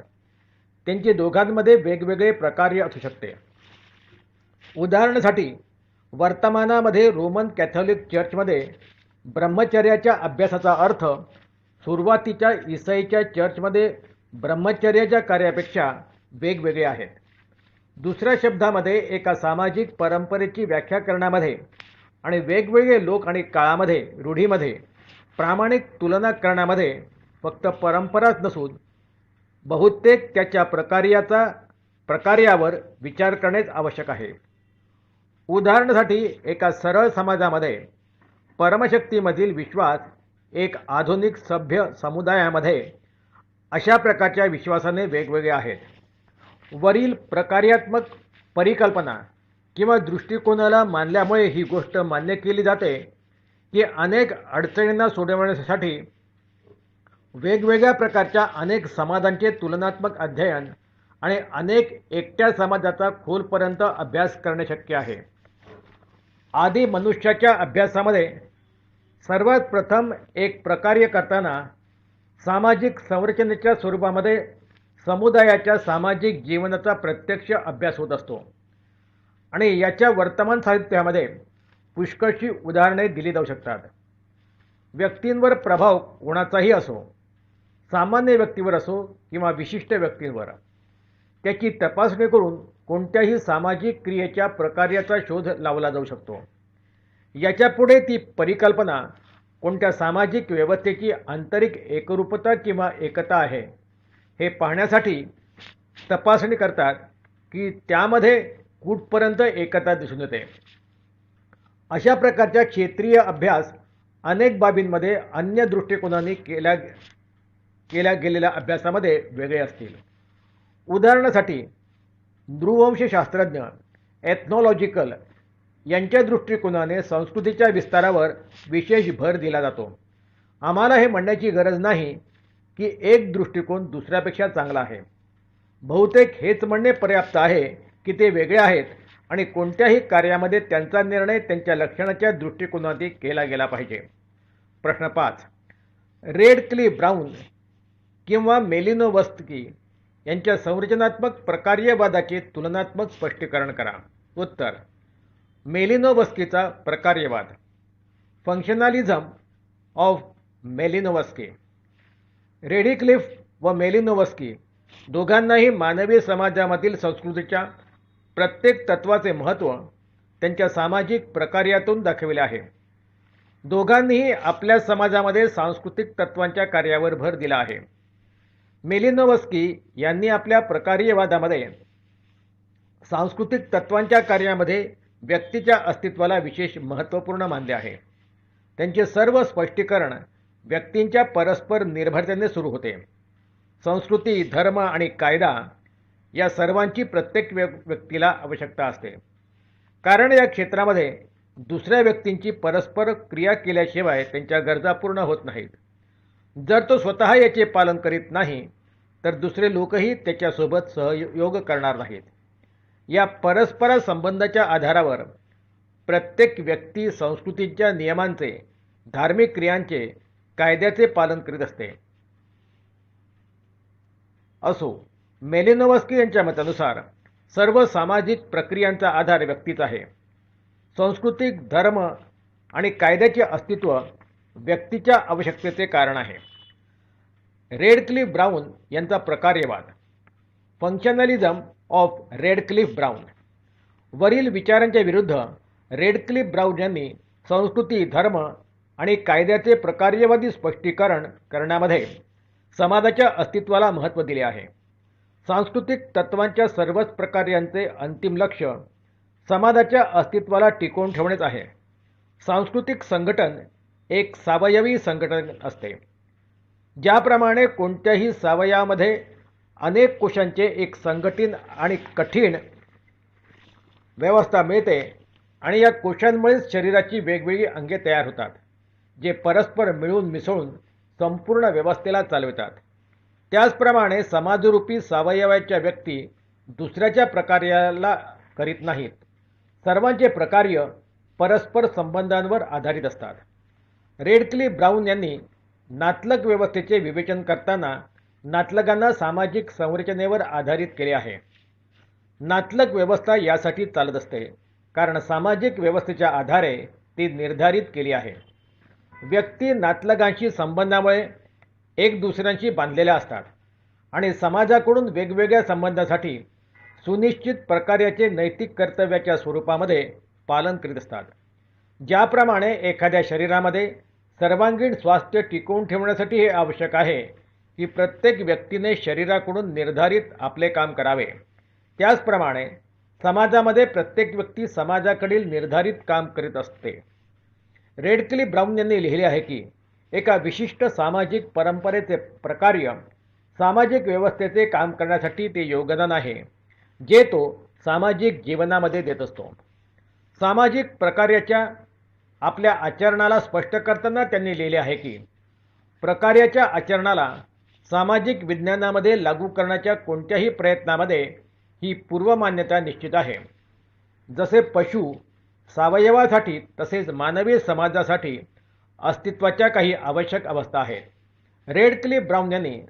त्यांचे दोघांमध्ये वेगवेगळे प्रकार्य असू शकते. उदाहरणासाठी वर्तमानामध्ये रोमन कॅथोलिक चर्चमध्ये ब्रह्मचर्याच्या अभ्यासाचा अर्थ सुरुवातीच्या ईसाईच्या चर्चमध्ये ब्रह्मचर्याच्या कार्यापेक्षा वेगवेगळे आहेत. दुसऱ्या शब्दामध्ये एका सामाजिक परंपरेची व्याख्या करण्यामध्ये आणि वेगवेगळे लोक आणि काळामध्ये रूढीमध्ये प्रामाणिक तुलना करण्यामध्ये फक्त परंपराच नसून बहुतेक त्याच्या प्रकार्यावर विचार करणेच आवश्यक आहे. उदाहरणासाठी एका सरळ समाजामध्ये परमशक्तीमधील विश्वास एक आधुनिक सभ्य समुदायामध्ये अशा प्रकारच्या विश्वासाने वेगवेगळे आहेत. वरील प्रकार्यात्मक परिकल्पना किंवा दृष्टिकोनाला मानल्यामुळे ही गोष्ट मान्य केली जाते की अनेक अडचणींना सोडवण्यासाठी वेगवेगळ्या प्रकारच्या अनेक समाजांचे तुलनात्मक अध्ययन आणि अनेक एकट्या समाजाचा खोलपर्यंत अभ्यास करणे शक्य आहे. आदी मनुष्याच्या अभ्यासामध्ये सर्वात प्रथम एक प्रकार्य करताना सामाजिक संरचनेच्या स्वरूपामध्ये समुदायाच्या सामाजिक जीवनाचा प्रत्यक्ष अभ्यास होत असतो आणि याच्या वर्तमान साहित्यामध्ये पुष्कळशी उदाहरणे दिली जाऊ शकतात. व्यक्तींवर प्रभाव कोणाचाही असो, सामान्य व्यक्तीवर असो किंवा विशिष्ट व्यक्तींवर, त्याची तपासणी करून कोणत्याही सामाजिक क्रियेच्या प्रकार्याचा शोध लावला जाऊ शकतो. याच्यापुढे ती परिकल्पना कोणत्या सामाजिक व्यवस्थेची आंतरिक एकरूपता किंवा एकता आहे हे पाहण्यासाठी तपासणी करतात की त्यामध्ये कुठपर्यंत एकता दिसून येते. अशा प्रकारच्या क्षेत्रीय अभ्यास अनेक बाबींमध्ये अन्य दृष्टिकोनाने केल्या गेलेल्या अभ्यासामध्ये वेगळे असतील. उदाहरणासाठी नृवंशशास्त्रज्ञ एथनॉलॉजिकल यांच्या दृष्टिकोनाने संस्कृतीच्या विस्तारावर विशेष भर दिला जातो. आम्हाला हे म्हणण्याची गरज नाही की एक दृष्टिकोन दुसऱ्यापेक्षा चांगला आहे. बहुतेक हेच म्हणणे पर्याप्त आहे की ते वेगळे आहेत आणि कोणत्याही कार्यामध्ये त्यांचा निर्णय त्यांच्या लक्षणाच्या दृष्टिकोनातून केला गेला पाहिजे. प्रश्न 5. रेडक्लिफ ब्राऊन किंवा मेलिनोवस्की यांच्या संरचनात्मक प्रकार्यवादाचे तुलनात्मक स्पष्टीकरण करा. उत्तर. मेलिनोवस्कीचा प्रकार्यवाद. फंक्शनॅलिझम ऑफ मेलिनोवस्की. रेडक्लिफ व मेलिनोवस्की दोघांनाही मानवी समाजामधील संस्कृतीच्या प्रत्येक तत्वाचे महत्त्व त्यांच्या सामाजिक प्रकार्यातून दाखविले आहे. दोघांनीही आपल्या समाजामध्ये सांस्कृतिक तत्वांच्या कार्यावर भर दिला आहे. मेलिनोवस्की यांनी आपल्या प्रकार्यवादामध्ये सांस्कृतिक तत्वांच्या कार्यामध्ये व्यक्तीच्या अस्तित्वाला विशेष महत्त्वपूर्ण मानले आहे. त्यांचे सर्व स्पष्टीकरण व्यक्तींच्या परस्पर निर्भरतेने सुरू होते. संस्कृती, धर्म आणि कायदा या सर्वांची प्रत्येक व्यक्तीला आवश्यकता असते, कारण या क्षेत्रामध्ये दुसऱ्या व्यक्तींची परस्पर क्रिया केल्याशिवाय त्यांच्या गरजा पूर्ण होत नाहीत. जर तो स्वतः याचे पालन करीत नाही तर दुसरे लोकही त्याच्यासोबत सहयोग करणार नाहीत. या परस्पर संबंधाच्या आधारावर प्रत्येक व्यक्ती संस्कृतीच्या नियमांचे, धार्मिक क्रियांचे, कायद्याचे पालन करीत असते. असो, मेलिनोवस्की यांच्या मतानुसार सर्व सामाजिक प्रक्रियांचा आधार व्यक्तीच आहे. सांस्कृतिक, धर्म आणि कायद्याचे अस्तित्व व्यक्तीच्या आवश्यकतेचे कारण आहे. रेडक्लिफ ब्राऊन यांचा प्रकार्यवाद. फंक्शनॅलिझम ऑफ रेडक्लिफ ब्राऊन. वरील विचारांच्या विरुद्ध रेडक्लिफ ब्राऊन यांनी संस्कृती, धर्म आणि कायद्याचे प्रकार्यवादी स्पष्टीकरण करण्यामध्ये समाजाच्या अस्तित्वाला महत्त्व दिले आहे. सांस्कृतिक तत्त्वांच्या सर्वच प्रकारांचे अंतिम लक्ष समाजाच्या अस्तित्वाला टिकवून ठेवणेच आहे. सांस्कृतिक संघटन एक सावयवी संघटन असते. ज्याप्रमाणे कोणत्याही सावयामध्ये अनेक कोशांचे एक संघटित आणि कठीण व्यवस्था मिळते आणि या कोशांमुळेच शरीराची वेगवेगळी अंगे तयार होतात, जे परस्पर मिळून मिसळून संपूर्ण व्यवस्थेला चालवितात. त्याचप्रमाणे समाजरूपी सावयवाच्या व्यक्ती दुसऱ्याच्या प्रकार्याला करीत नाहीत. सर्वांचे प्रकार्य परस्पर संबंधांवर आधारित असतात. रेडक्लिफ ब्राऊन यांनी नातलग व्यवस्थेचे विवेचन करताना नातलगांना सामाजिक संरचनेवर आधारित केले आहे. नातलग व्यवस्था यासाठी चालत असते कारण सामाजिक व्यवस्थेच्या आधारे ती निर्धारित केली आहे. व्यक्ती नातलगांशी संबंधामुळे एक दुसऱ्यांशी बांधलेल्या असतात आणि समाजाकडून वेगवेगळ्या संबंधासाठी सुनिश्चित प्रकाराचे नैतिक कर्तव्याच्या स्वरूपामध्ये पालन करीत असतात. ज्याप्रमाणे एखाद्या शरीरामध्ये सर्वांगीण स्वास्थ्य टिकवून ठेवण्यासाठी हे आवश्यक आहे की प्रत्येक व्यक्तीने शरीराकडून निर्धारित आपले काम करावे, त्याचप्रमाणे समाजामध्ये प्रत्येक व्यक्ती समाजाकडील निर्धारित काम करीत असते. रेडक्लिफ ब्राऊन यांनी लिहिले आहे की एका विशिष्ट सामाजिक परंपरेचे प्रकार्य सामाजिक व्यवस्थेचे काम करण्यासाठी ते योगदान आहे जे तो सामाजिक जीवनामध्ये देत असतो. सामाजिक प्रकार्याच्या आपल्या आचरणाला स्पष्ट करताना त्यांनी लिहिले आहे की प्रकार्याच्या आचरणाला सामाजिक विज्ञानामध्ये लागू करण्याच्या कोणत्याही प्रयत्नामध्ये ही पूर्वमान्यता निश्चित आहे. जसे पशु सावयवासाठी तसेच मानवी समाजासाठी अस्तित्वाच्या काही आवश्यक अवस्था आहेत. रेडक्लिफ ब्राऊन यांनी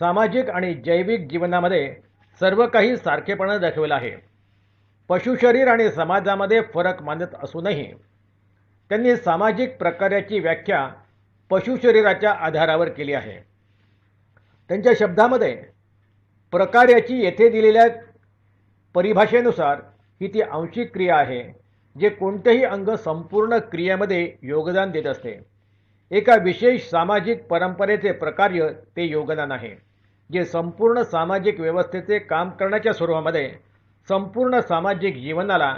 सामाजिक आणि जैविक जीवनामध्ये सर्व काही सारखेपणा दाखविला आहे. पशुशरीर आणि समाजामध्ये फरक मानत असूनही त्यांनी सामाजिक प्रकाराची व्याख्या पशुशरीराच्या आधारावर केली आहे. त्यांच्या शब्दामध्ये प्रकाराची येथे दिलेल्या परिभाषेनुसार ही ती आंशिक क्रिया आहे जे कोणतेही अंग संपूर्ण क्रियेमध्ये योगदान देत असते. एका विशेष सामाजिक परंपरेचे प्रकार्य ते योगदान आहे जे संपूर्ण सामाजिक व्यवस्थेचे काम करण्याच्या स्वरूपामध्ये संपूर्ण सामाजिक जीवनाला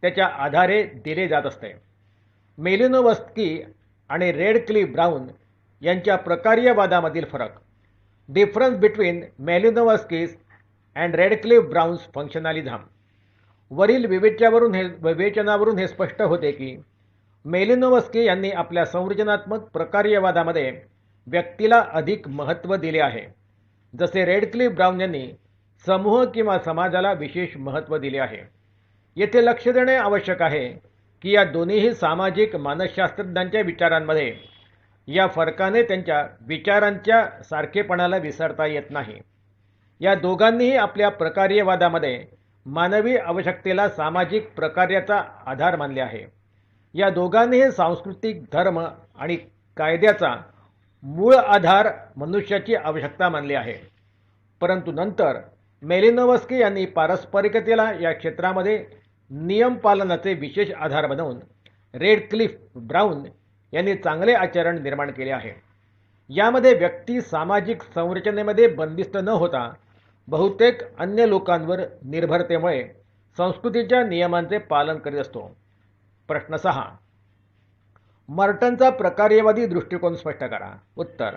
त्याच्या आधारे दिले जात असते. मेलिनोवस्की आणि रेडक्लिफ ब्राऊन यांच्या प्रकार्यवादामधील फरक. Difference between Malinowski's and Radcliffe Brown's functionalism. वरील विवेचनावरून हे स्पष्ट होते की मेलिनोवस्की यांनी आपल्या संरचनात्मक प्रकार्यवादामध्ये व्यक्तीला अधिक महत्त्व दिले आहे, जसे रेडक्लिफ ब्राऊन यांनी समूह किंवा समाजाला विशेष महत्त्व दिले आहे. येथे लक्ष देणे आवश्यक आहे की या दोन्हीही सामाजिक मानसशास्त्रज्ञांच्या विचारांमध्ये या फरकाने त्यांच्या विचारांच्या सारखेपणाला विसरता येत नाही. या दोघांनीही आपल्या प्रकार्यवादामध्ये मानवी आवश्यकतेला सामाजिक प्रकार्याचा आधार मानले आहे. या दोघांनीही सांस्कृतिक धर्म आणि कायद्याचा मूळ आधार मनुष्याची आवश्यकता मानली आहे. परंतु नंतर मेलिनोवस्की यांनी पारस्परिकतेला या क्षेत्रामध्ये नियम पालनाचे विशेष आधार बनवून रेडक्लिफ ब्राऊन यांनी चांगले आचरण निर्माण केले आहे. यामध्ये व्यक्ती सामाजिक संरचनेमध्ये बंदिस्त न होता बहुतेक अन्य लोकांवर निर्भरतेमुळे संस्कृतीच्या नियमांचे पालन करीत असतो. प्रश्न 6. मर्टनचा प्रकार्यवादी दृष्टिकोन स्पष्ट करा. उत्तर.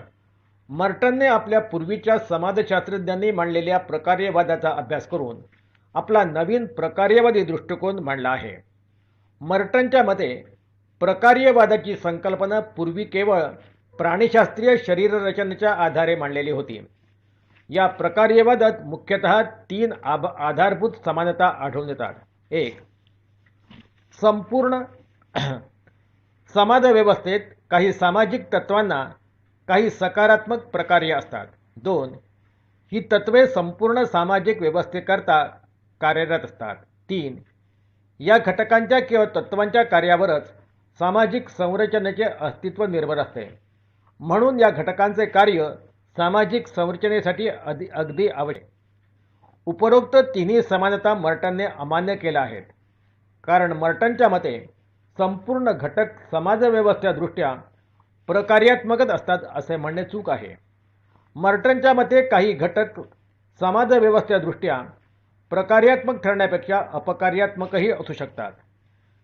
मर्टनने आपल्या पूर्वीच्या समाजशास्त्रज्ञांनी मांडलेल्या प्रकार्यवादाचा अभ्यास करून आपला नवीन प्रकार्यवादी दृष्टिकोन मांडला आहे. मर्टनच्या मते प्रकार्यवादाची संकल्पना पूर्वी केवळ प्राणीशास्त्रीय शरीररचनेच्या आधारे मांडलेली होती. या प्रकार्यवादात मुख्यतः 3 आधारभूत समानता आढळून येतात. 1. संपूर्ण समाजव्यवस्थेत काही सामाजिक तत्वांना काही सकारात्मक प्रकार्य असतात. 2. ही तत्वे संपूर्ण सामाजिक व्यवस्थेकरता कार्यरत असतात. 3. या घटकांच्या किंवा तत्वांच्या कार्यावरच सामाजिक संरचनेचे अस्तित्व निर्भर असते. म्हणून या घटकांचे कार्य सामाजिक संरचनेसाठी अगदी आवश्यक. उपरोक्त तिन्ही समानता मर्टनने अमान्य केल्या आहेत, कारण मर्टनच्या मते संपूर्ण घटक समाजव्यवस्थेदृष्ट्या प्रकार्यात्मकच असतात असे म्हणणे चूक आहे. मर्टनच्या मते काही घटक समाजव्यवस्थेदृष्ट्या प्रकार्यात्मक ठरण्यापेक्षा अपकार्यात्मकही असू शकतात.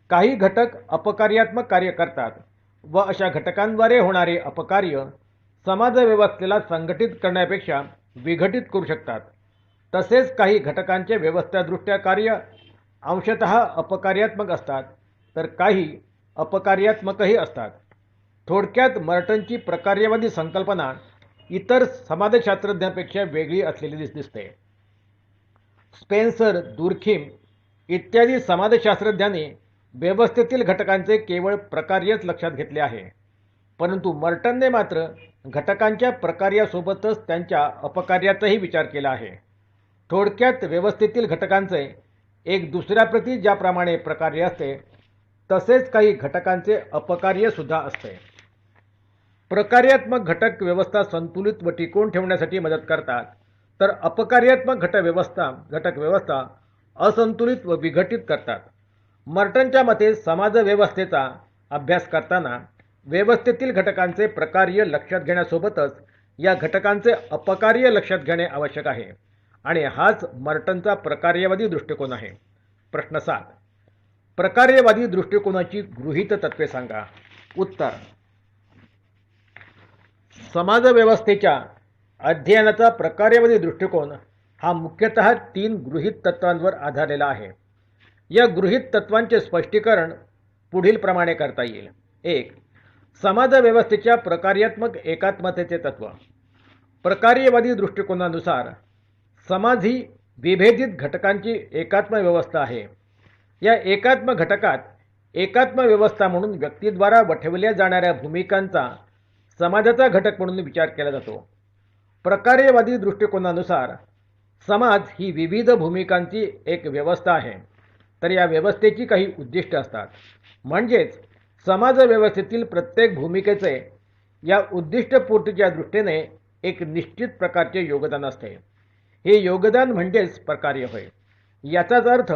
काही घटक अपकार्यात्मक कार्य करतात व अशा घटकांद्वारे होणारे अपकार्य समाजव्यवस्थेला संघटित करण्यापेक्षा विघटित करू शकतात. तसेच काही घटकांचे व्यवस्थादृष्ट्या कार्य अंशतः अपकार्यात्मक असतात तर काही अपकार्यात्मकही असतात. थोडक्यात मर्टनची प्रकार्यवादी संकल्पना इतर समाजशास्त्रज्ञांपेक्षा वेगळी असलेली दिसते. स्पेन्सर, दुर्खीम इत्यादी समाजशास्त्रज्ञांनी व्यवस्थेतील घटकांचे केवळ प्रकार्यच लक्षात घेतले आहे, परंतु मर्टनने मात्र घटकांच्या प्रकार्यासोबतच त्यांच्या अपकार्याचाही विचार केला आहे. थोडक्यात व्यवस्थेतील घटकांचे एक दुसऱ्याप्रती ज्याप्रमाणे प्रकार्य असते तसेच काही घटकांचे अपकार्य सुद्धा असते. प्रकार्यात्मक घटक व्यवस्था संतुलित व टिकवून ठेवण्यासाठी मदत करतात, तर अपकार्यात्मक घटक व्यवस्था असंतुलित व विघटित करतात. मर्टनच्या मते समाजव्यवस्थेचा अभ्यास करताना व्यवस्थेतील घटकांचे प्रकार्य लक्षात घेण्यासोबतच या घटकांचे अपकार्य लक्षात घेणे आवश्यक आहे आणि हाच मर्टनचा प्रकार्यवादी दृष्टिकोन आहे. प्रश्न 7. प्रकार्यवादी दृष्टिकोनाची गृहीत तत्वे सांगा. उत्तर. समाजव्यवस्थेच्या अध्ययनाचा प्रकार्यवादी दृष्टिकोन हा मुख्यतः 3 गृहीत तत्वांवर आधारलेला आहे. या गृहीत तत्वांचे स्पष्टीकरण पुढील प्रमाणे करता येईल. 1. समाजव्यवस्थेच्या प्रकार्यात्मक एकात्मतेचे तत्व. प्रकार्यवादी दृष्टिकोनानुसार समाज ही विभेदित घटकांची एकात्म व्यवस्था आहे. या एकात्म घटकात एकात्म व्यवस्था म्हणून व्यक्तीद्वारा वठवल्या जाणाऱ्या भूमिकांचा समाजाचा घटक म्हणून विचार केला जातो. प्रकार्यवादी दृष्टिकोनानुसार समाज ही विविध भूमिकांची एक व्यवस्था आहे, तर या व्यवस्थेची काही उद्दिष्ट असतात. म्हणजेच समाजव्यवस्थेतील प्रत्येक भूमिकेचे या उद्दिष्टपूर्तीच्या दृष्टीने एक निश्चित प्रकारचे योगदान असते. हे योगदान म्हणजेच प्रकार्य होय. याचाच अर्थ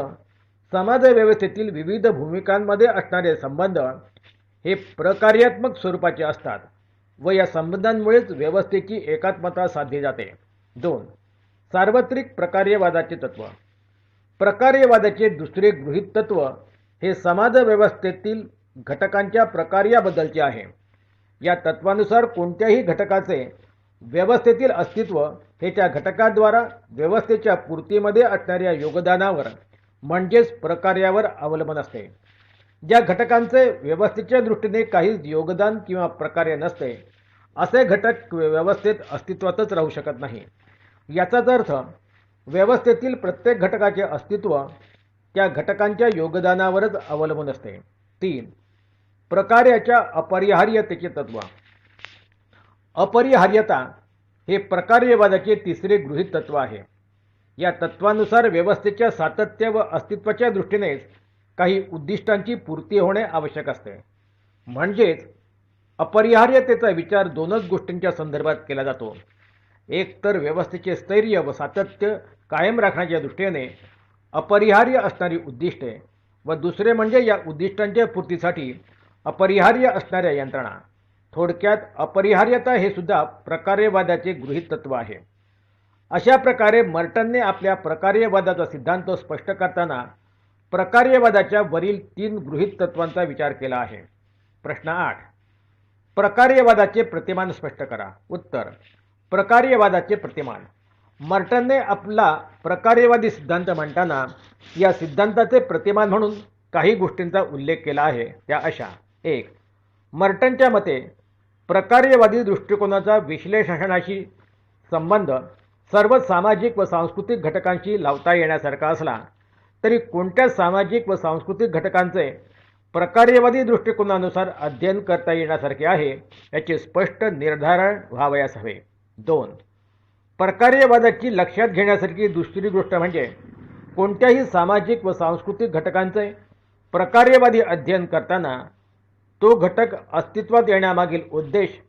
समाजव्यवस्थेतील विविध भूमिकांमध्ये असणारे संबंध हे प्रकार्यात्मक स्वरूपाचे असतात व या संबंधांमुळेच व्यवस्थेची एकात्मता साधली जाते. 2. सार्वत्रिक प्रकार्यवादाचे तत्व. प्रकार्यवादाचे दुसरे गृहीत तत्व हे समाजव्यवस्थेतील घटकांच्या प्रकार्याबद्दलचे आहे. या तत्वानुसार कोणत्याही घटकाचे व्यवस्थेतील अस्तित्व हे त्या घटकाद्वारा व्यवस्थेच्या पूर्तीमध्ये असणाऱ्या योगदानावर म्हणजेच प्रकार्यावर अवलंबून असते. ज्या घटकांचे व्यवस्थेच्या दृष्टीने काहीच योगदान किंवा प्रकार्य नसते असे घटक व्यवस्थेत अस्तित्वातच राहू शकत नाही. याचाच अर्थ व्यवस्थेतील प्रत्येक घटकाचे अस्तित्व त्या घटकांच्या योगदानावरच अवलंबून असते. 3. प्रकार्याच्या अपरिहार्यतेचे तत्व. अपरिहार्यता हे प्रकार्यवादाचे तिसरे गृहीत तत्व आहे. या तत्वानुसार व्यवस्थेच्या सातत्य व अस्तित्वाच्या दृष्टीनेच काही उद्दिष्टांची पूर्ती होणे आवश्यक असते. म्हणजेच अपरिहार्यतेचा विचार 2च गोष्टींच्या संदर्भात केला जातो. एक तर व्यवस्थेचे स्थैर्य व सातत्य कायम राखण्याच्या दृष्टीने अपरिहार्य असणारी उद्दिष्टे व दुसरे म्हणजे या उद्दिष्टांच्या पूर्तीसाठी अपरिहार्य असणाऱ्या यंत्रणा. थोडक्यात अपरिहार्यता हे सुद्धा प्रकार्यवादाचे गृहीत तत्व आहे. अशा प्रकारे मर्टनने आपल्या प्रकार्यवादाचा सिद्धांत स्पष्ट करताना प्रकार्यवादाच्या वरील 3 गृहीत तत्वांचा विचार केला आहे. प्रश्न 8. प्रकार्यवादाचे प्रतिमान स्पष्ट करा. उत्तर. प्रकार्यवादाचे प्रतिमान. मर्टनने आपला प्रकार्यवादी सिद्धांत मांडताना या सिद्धांताचे प्रतिमान म्हणून काही गोष्टींचा उल्लेख केला आहे. त्या अशा. 1. मर्टनच्या मते प्रकार्यवादी दृष्टिकोनाचा विश्लेषणाशी संबंध सर्व सामाजिक व सांस्कृतिक घटकांशी लावता येण्यासारखा असला तरी कोणत्या सामाजिक व सांस्कृतिक घटकांचे प्रकार्यवादी दृष्टिकोनानुसार अध्ययन करता येण्यासारखे आहे याचे स्पष्ट निर्धारण व्हावयास हवे. 2. प्रकार्यवादाची लक्षात घेण्यासारखी दुसरी गोष्ट म्हणजे कोणत्याही सामाजिक व सांस्कृतिक घटकांचे प्रकार्यवादी अध्ययन करताना तो घटक अस्तित्वात येण्यामागील उद्देश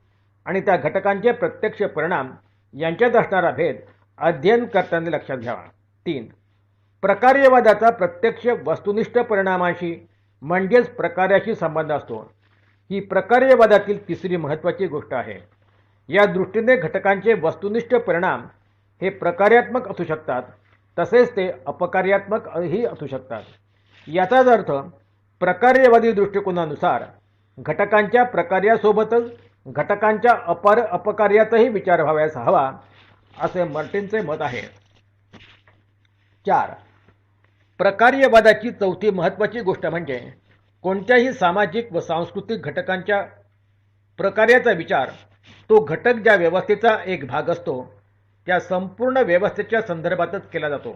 आणि त्या घटकांचे प्रत्यक्ष परिणाम यांच्यात असणारा भेद अध्ययन करताना लक्षात घ्यावा. 3. प्रकार्यवादाचा प्रत्यक्ष वस्तुनिष्ठ परिणामांशी म्हणजेच प्रकार्याशी संबंध असतो. ही प्रकार्यवादातील तिसरी महत्त्वाची गोष्ट आहे. या दृष्टीने घटकांचे वस्तुनिष्ठ परिणाम हे प्रकार्यात्मक असू शकतात, तसेच ते अपकार्यात्मकही असू शकतात. याचाच अर्थ प्रकार्यवादी दृष्टिकोनानुसार घटकांच्या प्रकार्यासोबतच घटकांच्या अपकार्यातही विचार व्हावयास हवा, असे मार्टिनचे मत आहे. 4. प्रकार्यवादाची चौथी महत्त्वाची गोष्ट म्हणजे कोणत्याही सामाजिक व सांस्कृतिक घटकांच्या प्रकार्याचा विचार तो घटक ज्या व्यवस्थेचा एक भाग असतो त्या संपूर्ण व्यवस्थेच्या संदर्भातच केला जातो.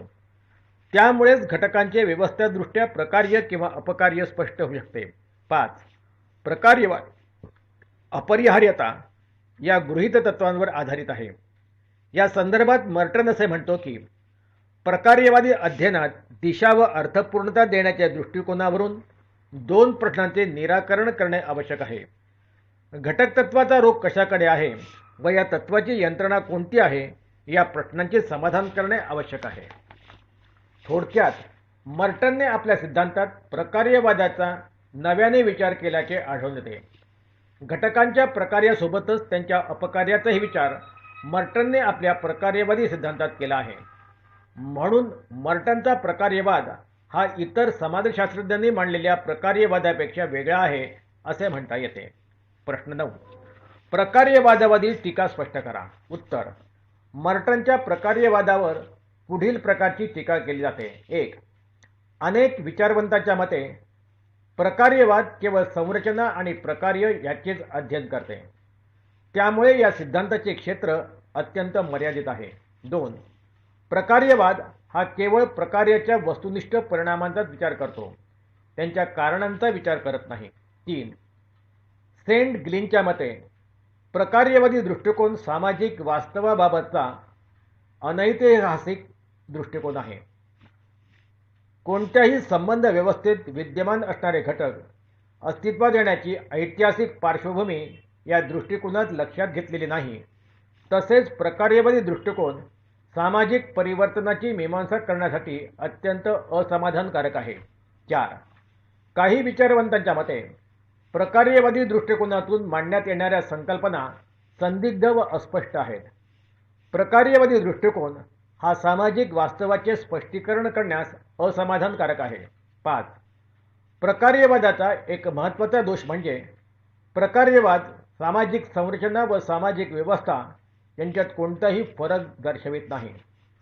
त्यामुळेच घटकांचे व्यवस्थादृष्ट्या प्रकार्य किंवा अपकार्य स्पष्ट होऊ शकते. 5. प्रकार्यवाद अपरिहार्यता या गृहीत तत्वांवर आधारित आहे. या संदर्भात मर्टन असे म्हणतो की प्रकार्यवादी अध्ययनात दिशा व अर्थपूर्णता देण्याच्या दृष्टिकोनावरून 2 प्रश्नांचे निराकरण करणे आवश्यक आहे. घटक तत्वाचा रोग कशाकडे आहे व या तत्वाची यंत्रणा कोणती आहे या प्रश्नांचे समाधान करणे आवश्यक आहे. थोडक्यात मर्टनने आपल्या सिद्धांतात प्रकार्यवादाचा नव्याने विचार केल्याचे आढळून येते. घटकांच्या प्रकार्यासोबतच त्यांच्या अपकार्याचाही विचार मर्टनने आपल्या प्रकार्यवादी सिद्धांतात केला आहे. म्हणून मर्टनचा प्रकार्यवाद हा इतर समाजशास्त्रज्ञांनी मांडलेल्या प्रकार्यवादापेक्षा वेगळा आहे असे म्हणता येते. प्रश्न 9. प्रकार्यवादावरील टीका स्पष्ट करा. उत्तर. मर्टनच्या प्रकार्यवादावर पुढील प्रकारची टीका केली जाते. 1. अनेक विचारवंतांच्या मते प्रकार्यवाद केवळ संरचना आणि प्रकार्य याचेच अध्ययन करते. त्यामुळे या सिद्धांताचे क्षेत्र अत्यंत मर्यादित आहे. 2. प्रकार्यवाद हा केवळ प्रकार्याच्या वस्तुनिष्ठ परिणामांचाच विचार करतो, त्यांच्या कारणांचा विचार करत नाही. 3. सेंट ग्लिनच्या मते प्रकार्यवादी दृष्टिकोन सामाजिक वास्तवाबाबतचा अनैतिहासिक दृष्टिकोन आहे. कोणत्याही संबंध व्यवस्थेत विद्यमान असणारे घटक अस्तित्वात येण्याची ऐतिहासिक पार्श्वभूमी या दृष्टिकोनात लक्षात घेतलेली नाही. तसेच प्रकार्यवादी दृष्टिकोन सामाजिक परिवर्तनाची मीमांसा करण्यासाठी अत्यंत असमाधानकारक आहे. 4. काही विचारवंतांच्या मते प्रकार्यवादी दृष्टिकोनातून मांडण्यात येणाऱ्या संकल्पना संदिग्ध व अस्पष्ट आहेत. प्रकार्यवादी दृष्टिकोन हा सामाजिक वास्तवाचे स्पष्टीकरण करण्यास असमाधानकारक आहे. 5. प्रकार्यवादाचा एक महत्त्वाचा दोष म्हणजे प्रकार्यवाद सामाजिक संरचना व सामाजिक व्यवस्था यांच्यात कोणताही फरक दर्शवित नाही.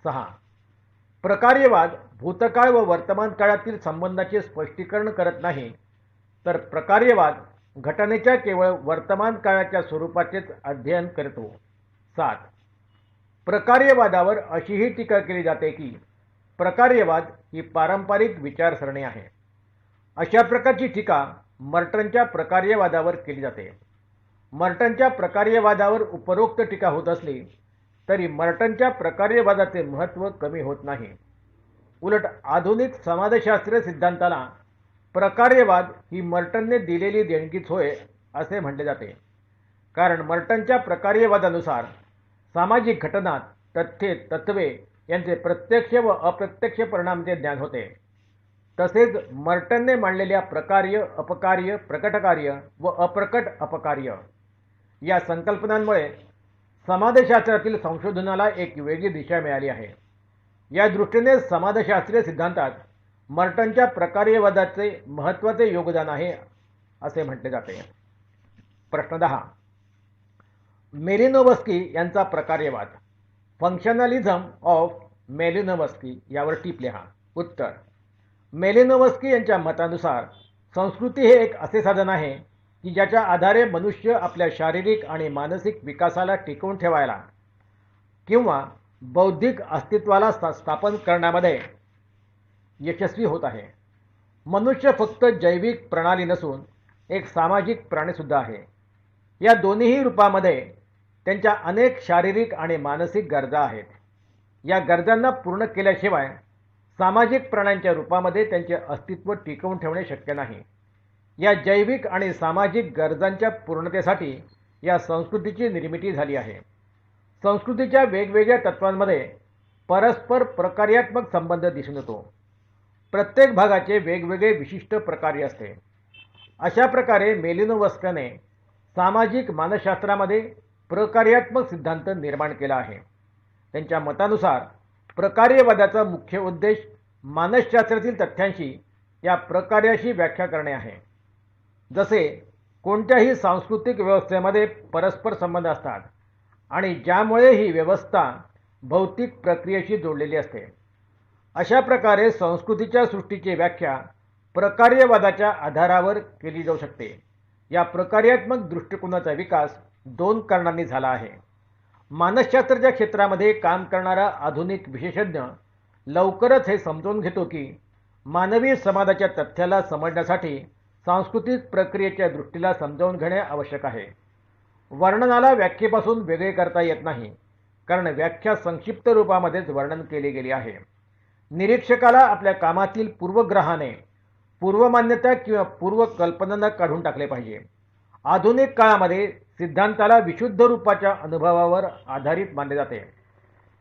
6. प्रकार्यवाद भूतकाळ व वर्तमान काळातील संबंधाचे स्पष्टीकरण करत नाही, तर प्रकार्यवाद घटनेच्या केवळ वर्तमान काळाच्या स्वरूपाचेच अध्ययन करतो. 7. प्रकार्यवादावर अशीही टीका केली जाते की प्रकार्यवाद ही पारंपरिक विचारसरणी आहे. अशा प्रकारची टीका मर्टनच्या प्रकार्यवादावर केली जाते. मर्टनच्या प्रकार्यवादावर उपरोक्त टीका होत असली तरी मर्टनच्या प्रकार्यवादाचे महत्त्व कमी होत नाही. उलट आधुनिक समाजशास्त्रीय सिद्धांताला प्रकार्यवाद ही मर्टनने दिलेली देणगीच होय असे म्हटले जाते. कारण मर्टनच्या प्रकार्यवादानुसार सामाजिक घटना, तथ्ये, तत्त्वे यांचे प्रत्यक्ष व अप्रत्यक्ष परिणामांचे ज्ञान होते. तसेच मर्टनने मांडलेल्या प्रकार्य, अपकार्य, प्रकटकार्य व अप्रकट अपकार्य या संकल्पनांमुळे समाजशास्त्रातील संशोधनाला एक वेगळी दिशा मिळाली आहे. या दृष्टीने समाजशास्त्रीय सिद्धांतात मर्टनच्या प्रकार्यवादाचे महत्त्वाचे योगदान आहे असे म्हटले जाते. प्रश्न 10. मेलिनोव्स्की यांचा प्रकार्यवाद, फंक्शनलिझम ऑफ मेलिनोव्स्की यावर टीप लिहा. उत्तर. मेलिनोव्स्की यांच्या मतानुसार संस्कृती हे एक असे साधन आहे की ज्याच्या आधारे मनुष्य आपल्या शारीरिक आणि मानसिक विकासाला टिकवून ठेवायला किंवा बौद्धिक अस्तित्वाला स्थापन करण्यामध्ये यशस्वी होत आहे. मनुष्य फक्त जैविक प्रणाली नसून एक सामाजिक प्राणीसुद्धा आहे. या दोन्हीही रूपामध्ये त्यांच्या अनेक शारीरिक आणि मानसिक गरजा आहेत. या गरजांना पूर्ण केल्याशिवाय सामाजिक प्राण्यांच्या रूपामध्ये त्यांचे अस्तित्व टिकवून ठेवणे शक्य नाही. या जैविक आणि सामाजिक गरजांच्या पूर्णतेसाठी या संस्कृतीची निर्मिती झाली आहे. संस्कृतीच्या वेगवेगळ्या तत्वांमध्ये परस्पर प्रकार्यात्मक संबंध दिसून येतो. प्रत्येक भागाचे वेगवेगळे विशिष्ट प्रकार्य असते. अशा प्रकारे मेलिनोव्स्कीने सामाजिक मानसशास्त्रामध्ये प्रकार्यात्मक सिद्धांत निर्माण केला आहे. त्यांच्या मतानुसार प्रकार्यवादाचा मुख्य उद्देश मानसशास्त्रातील तथ्यांशी या प्रकार्याशी व्याख्या करणे आहे. जसे कोणत्याही सांस्कृतिक व्यवस्थेमध्ये परस्पर संबंध असतात आणि ज्यामुळे ही व्यवस्था भौतिक प्रक्रियेशी जोडलेली असते. अशा प्रकारे संस्कृतीच्या सृष्टीची व्याख्या प्रकार्यवादाच्या आधारावर केली जाऊ शकते. या प्रकार्यात्मक दृष्टिकोनाचा विकास 2 कारणांनी झाला आहे. मानसशास्त्राच्या क्षेत्रामध्ये काम करणारा आधुनिक विशेषज्ञ लवकरच हे समजून घेतो की मानवी समाजाच्या तथ्याला समजण्यासाठी सांस्कृतिक प्रक्रियेच्या दृष्टीला समजावून घेणे आवश्यक आहे. वर्णनाला व्याख्येपासून वेगळे करता येत नाही, कारण व्याख्या संक्षिप्त रूपामध्येच वर्णन केली गेली आहे. निरीक्षकाला आपल्या कामातील पूर्वग्रहाने पूर्वमान्यता किंवा पूर्वकल्पनांना काढून टाकले पाहिजे. आधुनिक काळामध्ये सिद्धांताला विशुद्ध रूपाच्या अनुभवावर आधारित मानले जाते.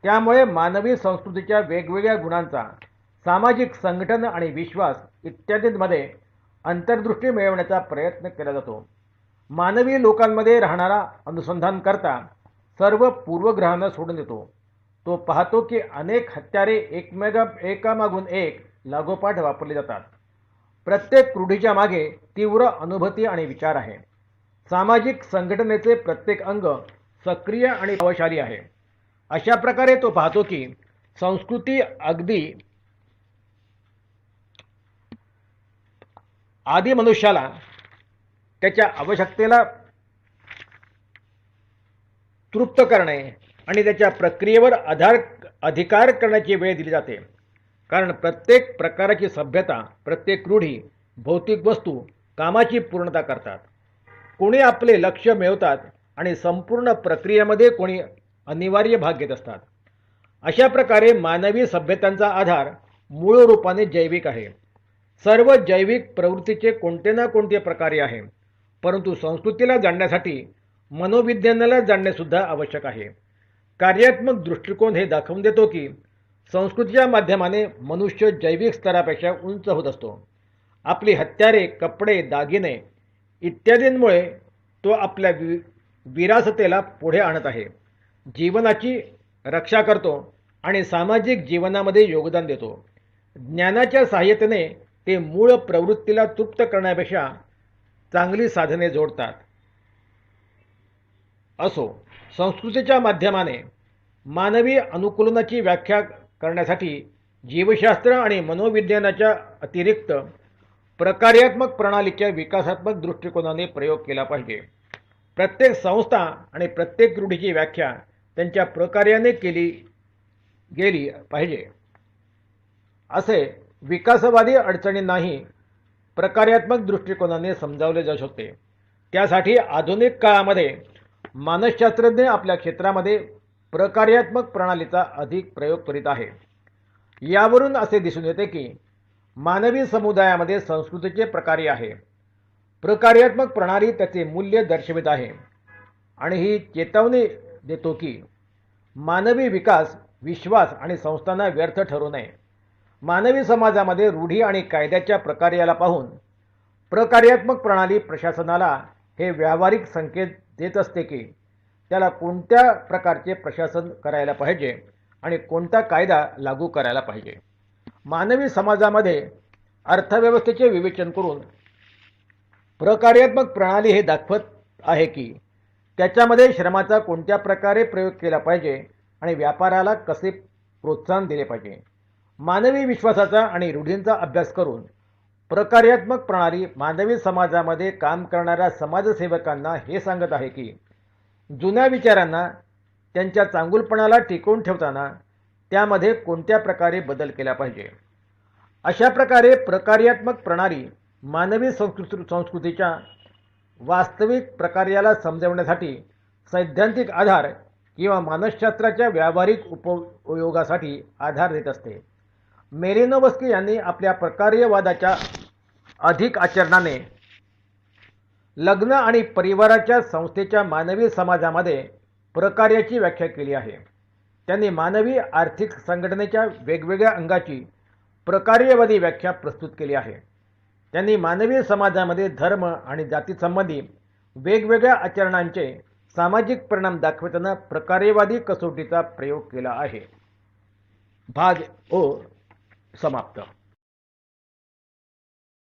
त्यामुळे मानवी संस्कृतीच्या वेगवेगळ्या गुणांचा सामाजिक संघटन आणि विश्वास इत्यादींमध्ये अंतर्दृष्टी मिळवण्याचा प्रयत्न केला जातो. मानवी लोकांमध्ये राहणारा अनुसंधानकर्ता सर्व पूर्वग्रहांना सोडून देतो. तो पाहतो की अनेक हत्यारे एकामागून एक लागोपाठ वापरली जातात. प्रत्येक रूढीच्या मागे तीव्र अनुभूती आणि विचार आहे. सामाजिक संघटनेचे प्रत्येक अंग सक्रिय आणि प्रभावशाली आहे. अशा प्रकारे तो पाहतो की संस्कृती अगदी आदी मनुष्याला त्याच्या आवश्यकतेला तृप्त करणे आणि त्याच्या प्रक्रियेवर अधिकार करण्याची वेळ दिली जाते. कारण प्रत्येक प्रकारची सभ्यता, प्रत्येक रूढी, भौतिक वस्तू कामाची पूर्णता करतात. कोणी आपले लक्ष्य मिळवतात आणि संपूर्ण प्रक्रियेमध्ये कोणी अनिवार्य भाग घेत असतात. अशा प्रकारे मानवी सभ्यतांचा आधार मूळ रूपाने जैविक आहे. सर्व जैविक प्रवृत्तीचे कोणते ना कोणते प्रकारे आहे. परंतु संस्कृतीला जाणण्यासाठी मनोविज्ञानाला जाणणेसुद्धा आवश्यक आहे. कार्यात्मक दृष्टिकोन हे दाखवून देतो की संस्कृतीच्या माध्यमाने मनुष्य जैविक स्तरापेक्षा उंच होत असतो. आपली हत्यारे, कपडे, दागिने इत्यादींमुळे तो आपल्या विरासतेला पुढे आणत आहे. जीवनाची रक्षा करतो आणि सामाजिक जीवनामध्ये योगदान देतो. ज्ञानाच्या सहाय्यतेने ते मूळ प्रवृत्तीला तृप्त करण्यापेक्षा चांगली साधने जोडतात. असो, संस्कृतीच्या माध्यमाने मानवी अनुकूलनाची व्याख्या करण्यासाठी जीवशास्त्र आणि मनोविज्ञानाच्या अतिरिक्त प्रकार्यात्मक प्रणालीच्या विकासात्मक दृष्टिकोनाने प्रयोग केला पाहिजे. प्रत्येक संस्था आणि प्रत्येक रूढीची व्याख्या त्यांच्या प्रकार्याने केली गेली पाहिजे. असे विकासवादी अडचणींनाही प्रकार्यात्मक दृष्टिकोनाने समजावले जाऊ शकते. त्यासाठी आधुनिक काळामध्ये मानसशास्त्रज्ञ आपल्या क्षेत्रामध्ये प्रकार्यात्मक प्रणालीचा अधिक प्रयोग करीत आहे. यावरून असे दिसून येते की मानवी समुदायामध्ये संस्कृतीचे प्रकार्य आहे. प्रकार्यात्मक प्रणाली त्याचे मूल्य दर्शवित आहे आणि ही चेतावणी देतो की मानवी विकास, विश्वास आणि संस्थांना व्यर्थ ठरू नये. मानवी समाजामध्ये रूढी आणि कायद्याच्या प्रकार्याला पाहून प्रकार्यात्मक प्रणाली प्रशासनाला हे व्यावहारिक संकेत देत असते की त्याला कोणत्या प्रकारचे प्रशासन करायला पाहिजे आणि कोणता कायदा लागू करायला पाहिजे. मानवी समाजामध्ये अर्थव्यवस्थेचे विवेचन करून प्रकार्यात्मक प्रणाली हे दाखवत आहे की त्याच्यामध्ये श्रमाचा कोणत्या प्रकारे प्रयोग केला पाहिजे आणि व्यापाराला कसे प्रोत्साहन दिले पाहिजे. मानवी विश्वासाचा आणि रूढींचा अभ्यास करून प्रकार्यात्मक प्रणाली मानवी समाजामध्ये काम करणाऱ्या समाजसेवकांना हे सांगत आहे की जुन्या विचारांना, त्यांच्या चांगुलपणाला टिकवून ठेवताना त्यामध्ये कोणत्या प्रकारे बदल केला पाहिजे. अशा प्रकारे प्रकार्यात्मक प्रणाली मानवी संस्कृतीच्या वास्तविक प्रकार्याला समजवण्यासाठी सैद्धांतिक आधार किंवा मानसशास्त्राच्या व्यावहारिक उपयोगासाठी आधार देत असते. मेलिनोव्स्की यांनी आपल्या प्रकार्यवादाच्या अधिक आचरणाने लग्न आणि परिवाराच्या संस्थेच्या मानवी समाजामध्ये प्रकार्याची व्याख्या केली आहे. त्यांनी मानवी आर्थिक संघटनेच्या वेगवेगळ्या अंगाची प्रकार्यवादी व्याख्या प्रस्तुत केली आहे. त्यांनी मानवी समाजामध्ये धर्म आणि जातीसंबंधी वेगवेगळ्या आचरणांचे सामाजिक परिणाम दाखवताना प्रकारेवादी कसोटीचा प्रयोग केला आहे. भाग ओ समाप्त.